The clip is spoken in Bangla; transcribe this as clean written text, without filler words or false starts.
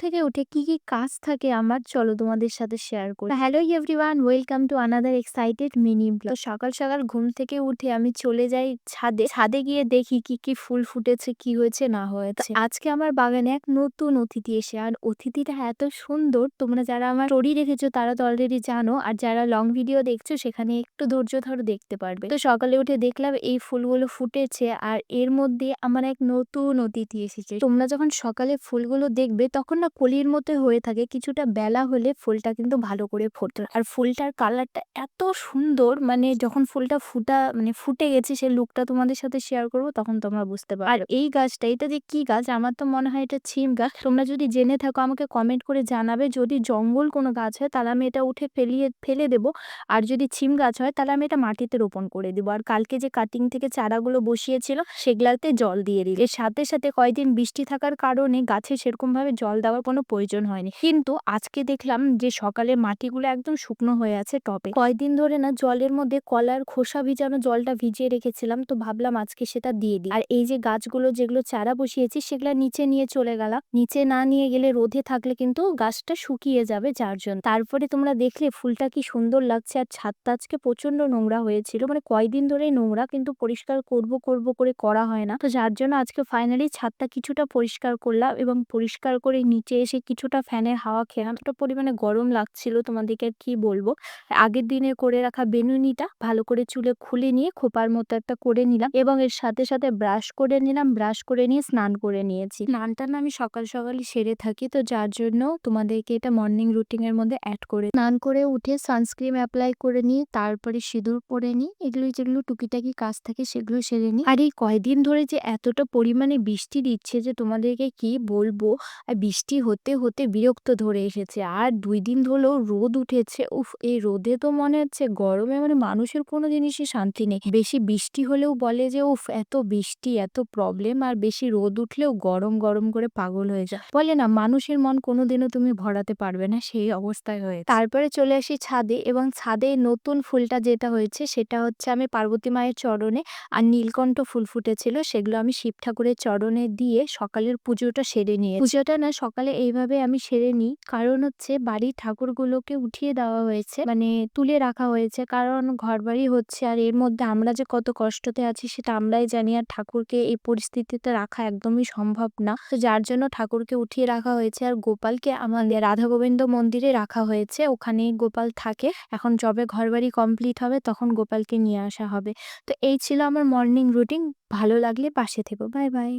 থেকে উঠে কি কাজ থাকে আমার চলো তোমাদের সাথে শেয়ার করি। Hello everyone, welcome to another excited mini blog. তো সকাল সকাল ঘুম থেকে উঠে আমি চলে যাই ছাদে। ছাদে গিয়ে দেখি কি ফুল ফুটেছে, কি হয়েছে না হয়েছে। আজকে আমার বাগানে এক নতুন অতিথি এসে, আর অতিথিটা এত সুন্দর, তোমরা যারা আমার স্টোরি রেখেছো তারা তো অলরেডি জানো, আর যারা লং ভিডিও দেখছো সেখানে একটু ধৈর্য ধরে দেখতে পারবে। তো সকালে উঠে দেখলাম এই ফুলগুলো ফুটেছে, আর এর মধ্যে আমার এক নতুন অতিথি এসেছে। তোমরা যখন সকালে ফুলগুলো দেখবে তখন না কলির মতো হয়ে থাকে, কিছুটা বেলা হলে ফুলটা কিন্তু ভালো করে ফোটে। আর ফুলটার কালারটা এত সুন্দর, মানে যখন ফুলটা ফুটে গেছে সেই লুকটা তোমাদের সাথে শেয়ার করবো, তখন তোমরা বুঝতে পারবে। আর এই গাছটা, এটা যে কি গাছ, আমার তো মনে হয় এটা ছিম গাছ। তোমরা যদি জেনে থাকো আমাকে কমেন্ট করে জানাবে। যদি জঙ্গল কোনো গাছ হয় তাহলে আমি এটা উঠে ফেলে দেবো, আর যদি ছিম গাছ হয় তাহলে আমি এটা মাটিতে রোপণ করে দিব। আর কালকে যে কাটিং থেকে চারাগুলো বসিয়েছিল সেগুলাতে জল দিয়ে দিই। এর সাথে সাথে কয়েকদিন বৃষ্টি থাকার কারণে গাছে সেরকম ভাবে জল দেওয়ার কোনো প্রয়োজন হয়নি, কিন্তু আজকে দেখলাম যে সকালে মাটিগুলো একদম শুকনো হয়ে আছে টবে। কয়েকদিন ধরে না জলের মধ্যে কলার খোসা ভিজানো জলটা ভিজিয়ে রেখেছিলাম, তো ভাবলাম আজকে সেটা দিয়ে দিই। আর এই যে গাছগুলো যেগুলো চারা বসিয়েছি সেগুলা নিচে নিয়ে চলে গেলাম। নিচে না নিয়ে গেলে রোদে থাকলে কিন্তু গাছটা শুকিয়ে যাবে, যার জন্য। তারপরে তোমরা দেখলে ফুলটা কি সুন্দর লাগছে। আর ছাদটা আজকে প্রচন্ড নোংরা হয়েছিল, মানে কয়েকদিন ধরেই নোংরা, কিন্তু পরিষ্কার করব করে করা হয় না, তো যার জন্য আজকে ফাইনালি ছাদটা কিছুটা পরিষ্কার করলাম, এবং পরিষ্কার করে নিচে এসে কিছুটা ফ্যানের হাওয়া খেলাম। এত পরিমাণে গরম লাগছিল তোমাদেরকে আর কি বলবো। আগের দিনে করে রাখা বেনুনিটা ভালো করে চুলে খুলে নিয়ে খোপার মতো একটা করে নিলাম, এবং এর সাথে সাথে ব্রাশ করে নিলাম। ব্রাশ করে নিয়ে স্নান করে নিয়েছি। স্নানটা না আমি সকাল সকালই সেরে থাকি, তো যার জন্য তোমাদেরকে এটা মর্নিং রুটিন এর মধ্যে অ্যাড করে। স্নান করে উঠে সানস্ক্রিন অ্যাপ্লাই করে নিই, তারপরে সিঁদুর পরে নিই। এগুলো যেগুলো টুকিটাকি কাজ থাকে সেগুলো সেরে নিই। আর এই কয়দিন ধরে যে এতটা পরিমাণে বৃষ্টি দিচ্ছে যে তোমাদেরকে কি বলবো। আর বৃষ্টি হতে হতে বিরক্ত ধরে এসেছে, আর 2 দিন হলো রোদ উঠেছে। উফ, এই রোদে তো মনে হচ্ছে গরমে মানে মানুষের কোনো জিনিসই শান্তি নেই। বেশি বৃষ্টি হলেও বলে যে উফ এত বৃষ্টি, এত প্রবলেম, আর বেশি রোদ উঠলেও গরম গরম করে পাগল হয়ে যায়। বলে না, মানুষের মন কোনোদিনও তুমি ভরাতে পারবে না, সেই অবস্থায় হয়েছে। তারপরে চলে আসি ছাদে, এবং ছাদে নতুন ফুলটা যেটা হয়েছে সেটা হচ্ছে আমি পার্বতী মায়ের চরণে আর নীলকণ্ঠ ফুল ফুটেছিল, সেগুলো আমি শিব ঠাকুরের চরণে দিয়ে সকালের পুজোটা সেরে নিয়ে। পুজোটা না সকালে এইভাবে আমি সেরে নিই, কারণ হচ্ছে বাড়ির ঠাকুরগুলোকে উঠিয়ে দেওয়া হয়েছে, মানে তুলে রাখা হয়েছে, কারণ ঘর বাড়ি হচ্ছে। আর এর মধ্যে আমরা যে কত কষ্টতে আছি সেটা আমরাই জানি, আর ঠাকুরকে এই পরিস্থিতিতে রাখা একদমই সম্ভব না, তো যার জন্য ঠাকুরকে উঠিয়ে রাখা হয়েছে। আর গোপালকে আমাদের রাধা গোবিন্দ মন্দিরে রাখা হয়েছে, ওখানেই গোপাল থাকে। এখন যবে ঘর বাড়ি কমপ্লিট হবে তখন গোপালকে নিয়ে আসা হবে। তো এই ছিল আমার মর্নিং রুটিন। ভালো লাগলে পাশে থেকো। Bye bye.